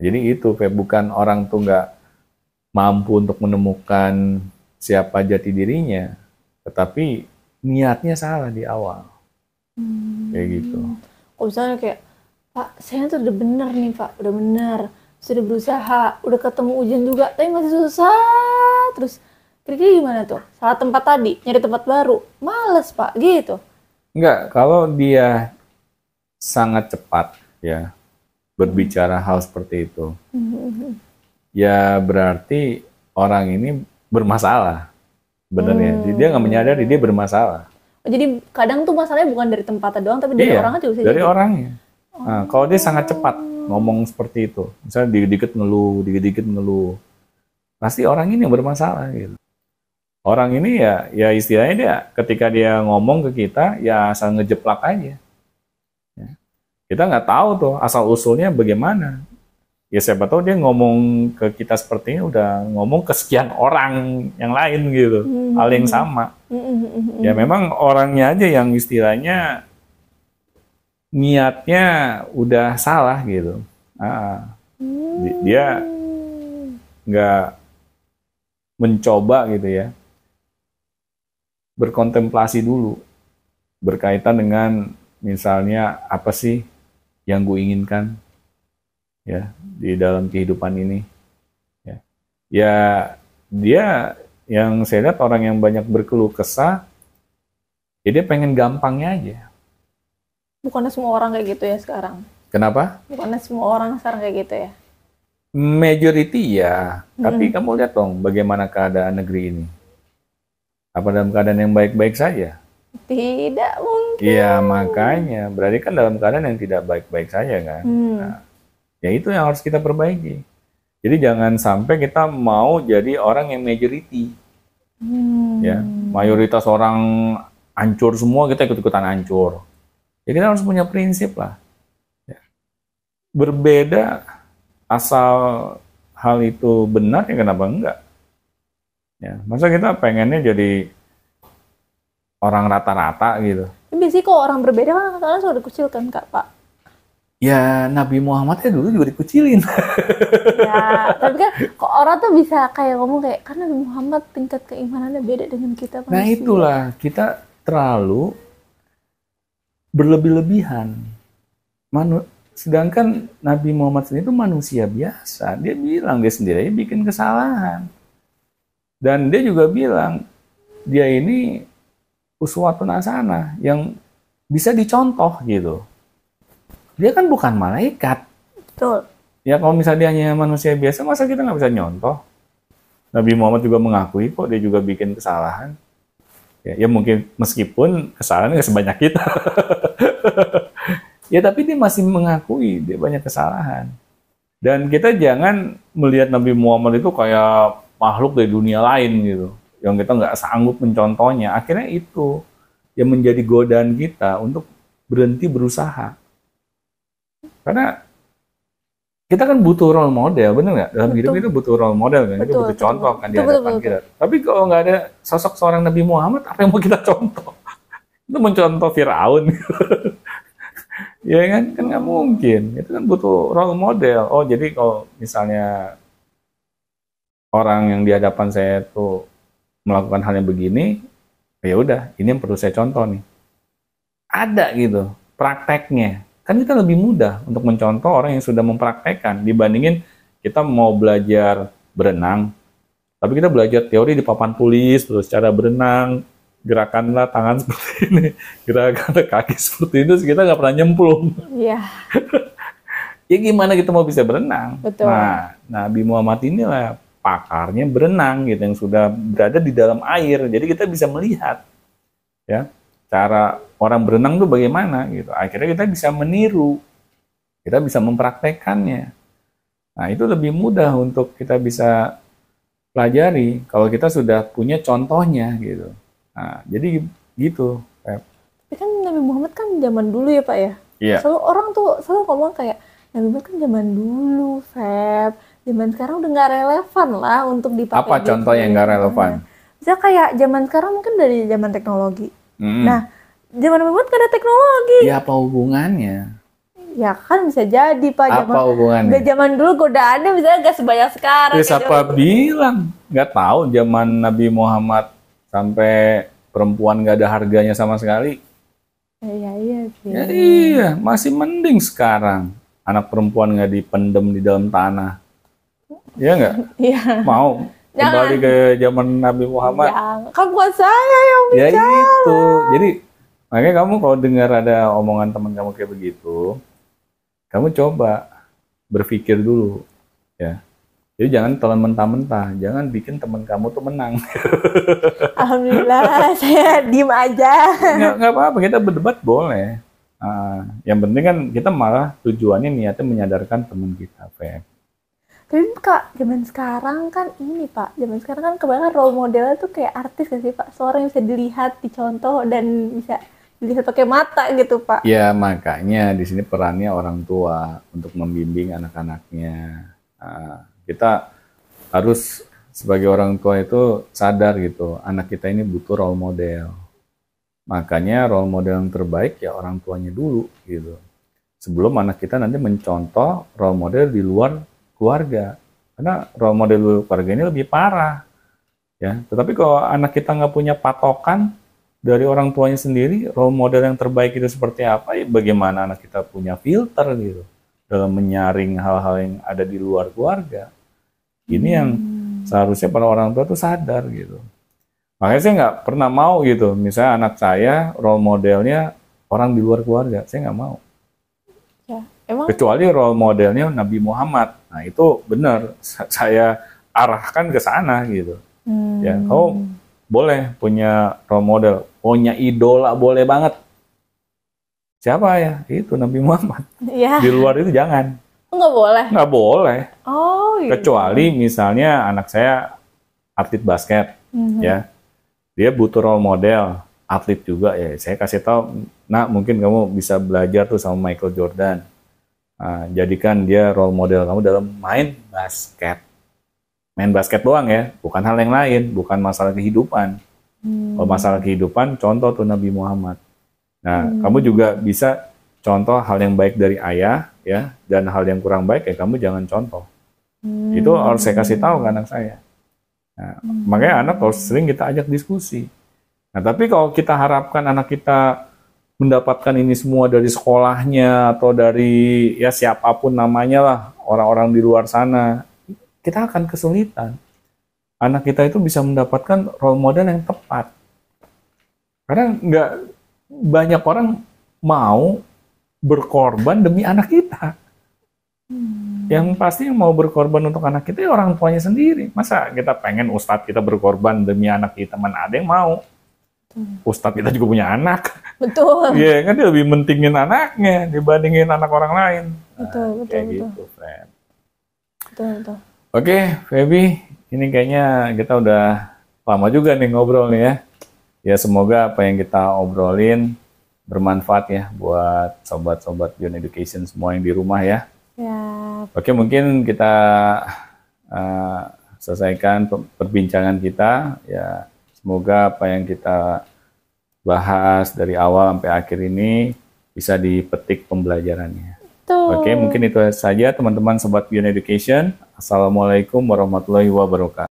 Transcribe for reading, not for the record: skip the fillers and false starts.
Jadi itu, Feb, bukan orang tuh nggak mampu untuk menemukan siapa jati dirinya, tetapi niatnya salah di awal. Kayak gitu. Kalau misalnya kayak, Pak, saya tuh udah bener nih Pak, udah bener, sudah berusaha, udah ketemu ujian juga, tapi masih susah terus. Kira-kira gimana tuh? Salah tempat tadi, nyari tempat baru, males Pak, gitu. Enggak, kalau dia sangat cepat ya berbicara hal seperti itu, ya berarti orang ini bermasalah. Benernya, dia nggak menyadari dia bermasalah. Oh, jadi kadang tuh masalahnya bukan dari tempatnya doang, tapi dari Iya, orangnya juga bisa dari jadi. orangnya. Nah, kalau dia sangat cepat ngomong seperti itu, misalnya dikit-dikit ngeluh, pasti orang ini yang bermasalah gitu. Orang ini ya istilahnya dia ketika dia ngomong ke kita ya asal ngejeplak aja. Ya. Kita nggak tahu tuh asal usulnya bagaimana. Ya siapa tahu dia ngomong ke kita seperti ini udah ngomong ke sekian orang yang lain gitu, hal yang sama. Ya memang orangnya aja yang istilahnya niatnya udah salah gitu. Dia nggak mencoba gitu ya, berkontemplasi dulu berkaitan dengan misalnya apa sih yang gue inginkan ya di dalam kehidupan ini. Ya dia yang saya lihat orang yang banyak berkeluh kesah, ya dia pengen gampangnya aja. Bukannya semua orang kayak gitu ya sekarang? Kenapa? Bukannya semua orang sekarang kayak gitu ya? Majority ya, tapi kamu lihat dong bagaimana keadaan negeri ini. Apa dalam keadaan yang baik-baik saja? Tidak mungkin. Iya, makanya berarti kan dalam keadaan yang tidak baik-baik saja kan. Nah, ya itu yang harus kita perbaiki. Jadi jangan sampai kita mau jadi orang yang majority. Ya, mayoritas orang hancur semua, kita ikut-ikutan hancur. Ya kita harus punya prinsip lah. Ya. Berbeda asal hal itu benar ya kenapa enggak? Ya, masa kita pengennya jadi orang rata-rata gitu. Biasanya kalau orang berbeda kan kadang-kadang suka dikucilkan Kak, Pak. Ya Nabi Muhammad dulu juga dikucilin. Ya, tapi kan kok orang tuh bisa kayak ngomong kayak karena Nabi Muhammad tingkat keimanannya beda dengan kita manusia. Nah itulah, kita terlalu berlebih-lebihan. Sedangkan Nabi Muhammad sendiri itu manusia biasa. Dia bilang dia sendiri bikin kesalahan. Dan dia juga bilang dia ini uswatun hasanah yang bisa dicontoh gitu. Dia kan bukan malaikat. Betul. Ya kalau misalnya dia hanya manusia biasa, masa kita nggak bisa nyontoh? Nabi Muhammad juga mengakui kok dia juga bikin kesalahan. Ya mungkin meskipun kesalahan nggak sebanyak kita. Ya tapi dia masih mengakui dia banyak kesalahan. Dan kita jangan melihat Nabi Muhammad itu kayak makhluk dari dunia lain gitu. Yang kita nggak sanggup mencontohnya. Akhirnya itu yang menjadi godaan kita untuk berhenti berusaha. Karena kita kan butuh role model, bener nggak? Dalam hidup itu butuh role model kan, kita butuh contoh kan di hadapan kita. Tapi kalau nggak ada sosok seorang Nabi Muhammad, apa yang mau kita contoh? Itu mencontoh Firaun, ya kan nggak mungkin. Itu kan butuh role model. Oh jadi kalau misalnya orang yang di hadapan saya tuh melakukan hal yang begini, ya udah, ini yang perlu saya contoh nih. Ada gitu prakteknya. Kan kita lebih mudah untuk mencontoh orang yang sudah mempraktekkan dibandingin kita mau belajar berenang, tapi kita belajar teori di papan tulis, terus cara berenang, gerakanlah tangan seperti ini, gerakanlah kaki seperti itu, kita nggak pernah nyemplung. Iya. Ya gimana kita mau bisa berenang? Betul. Nah, Nabi Muhammad inilah pakarnya berenang gitu, yang sudah berada di dalam air, jadi kita bisa melihat ya cara orang berenang tuh bagaimana gitu. Akhirnya kita bisa meniru, kita bisa mempraktekkannya. Nah itu lebih mudah untuk kita bisa pelajari kalau kita sudah punya contohnya gitu. Nah jadi gitu. Tapi kan Nabi Muhammad kan zaman dulu ya Pak ya. Iya. Selalu orang tuh selalu ngomong kayak Nabi Muhammad kan zaman dulu, Feb. Zaman sekarang udah nggak relevan lah untuk dipakai. Apa gitu. Contoh yang nggak relevan? Misalnya kayak zaman sekarang mungkin dari zaman teknologi. Nah, zaman Nabi Muhammad kan ada teknologi. Ya apa hubungannya? Ya kan bisa jadi Pak, Apa hubungannya? udah zaman dulu godaannya misalnya gak sebanyak sekarang. Ya, kayak siapa dulu. bilang? Nggak tahu zaman Nabi Muhammad sampai perempuan nggak ada harganya sama sekali. Iya sih. Ya iya, masih mending sekarang. Anak perempuan nggak dipendem di dalam tanah. Iya nggak? Iya. Mau kembali ke zaman Nabi Muhammad? Kan bukan saya yang Ya bicara. itu. Jadi makanya kamu kalau dengar ada omongan teman kamu kayak begitu, kamu coba berpikir dulu, ya. Jadi jangan telan mentah-mentah, jangan bikin teman kamu tuh menang. Alhamdulillah saya diem aja. Nggak apa-apa, kita berdebat boleh. Yang penting kan kita malah tujuannya niatnya menyadarkan teman kita, Feb. Tapi Kak, zaman sekarang kan ini Pak, zaman sekarang kan kebanyakan role modelnya tuh kayak artis gak sih Pak? Seorang yang bisa dilihat, dicontoh, dan bisa dilihat pakai mata gitu Pak. Ya makanya di sini perannya orang tua untuk membimbing anak-anaknya. Kita harus sebagai orang tua itu sadar gitu, anak kita ini butuh role model. Makanya role model yang terbaik ya orang tuanya dulu gitu. Sebelum anak kita nanti mencontoh role model di luar keluarga. Karena role model di luar keluarga ini lebih parah. Ya, tetapi kalau anak kita nggak punya patokan dari orang tuanya sendiri, role model yang terbaik itu seperti apa, ya bagaimana anak kita punya filter gitu dalam menyaring hal-hal yang ada di luar keluarga. Ini yang seharusnya para orang tua tuh sadar gitu. Makanya saya nggak pernah mau gitu, misalnya anak saya role modelnya orang di luar keluarga, saya nggak mau. Ya, emang Kecuali role modelnya Nabi Muhammad, nah itu benar, saya arahkan ke sana gitu. Ya, kau boleh punya role model, punya idola boleh banget. Siapa ya? Itu Nabi Muhammad. ya Di luar itu jangan. nggak boleh. Nggak boleh. Oh iya. Kecuali misalnya anak saya atlet basket, ya. Dia butuh role model, atlet juga ya. Saya kasih tahu, nah mungkin kamu bisa belajar tuh sama Michael Jordan. Nah, jadikan dia role model kamu dalam main basket. Main basket doang ya, bukan hal yang lain, bukan masalah kehidupan. Kalau masalah kehidupan, contoh tuh Nabi Muhammad. Nah, kamu juga bisa contoh hal yang baik dari ayah, ya, dan hal yang kurang baik ya kamu jangan contoh. Itu harus saya kasih tahu ke anak saya. Nah, makanya anak harus sering kita ajak diskusi. Nah, tapi kalau kita harapkan anak kita mendapatkan ini semua dari sekolahnya atau dari ya siapapun namanya lah, orang-orang di luar sana, kita akan kesulitan. Anak kita itu bisa mendapatkan role model yang tepat. Karena nggak banyak orang mau berkorban demi anak kita. Yang pasti yang mau berkorban untuk anak kita ya orang tuanya sendiri. Masa kita pengen ustadz kita berkorban demi anak kita, mana ada yang mau. Ustadz kita juga punya anak. Betul. Iya kan dia lebih mentingin anaknya dibandingin anak orang lain. Betul. Gitu, friend. Betul. Oke, Feby, ini kayaknya kita udah lama juga nih ngobrol nih ya. Ya semoga apa yang kita obrolin bermanfaat ya buat sobat-sobat Beyond Education semua yang di rumah ya. Ya. Oke, mungkin kita selesaikan perbincangan kita ya. Semoga apa yang kita bahas dari awal sampai akhir ini bisa dipetik pembelajarannya. Betul. Oke, mungkin itu saja teman-teman sobat Beyond Education. Assalamualaikum warahmatullahi wabarakatuh.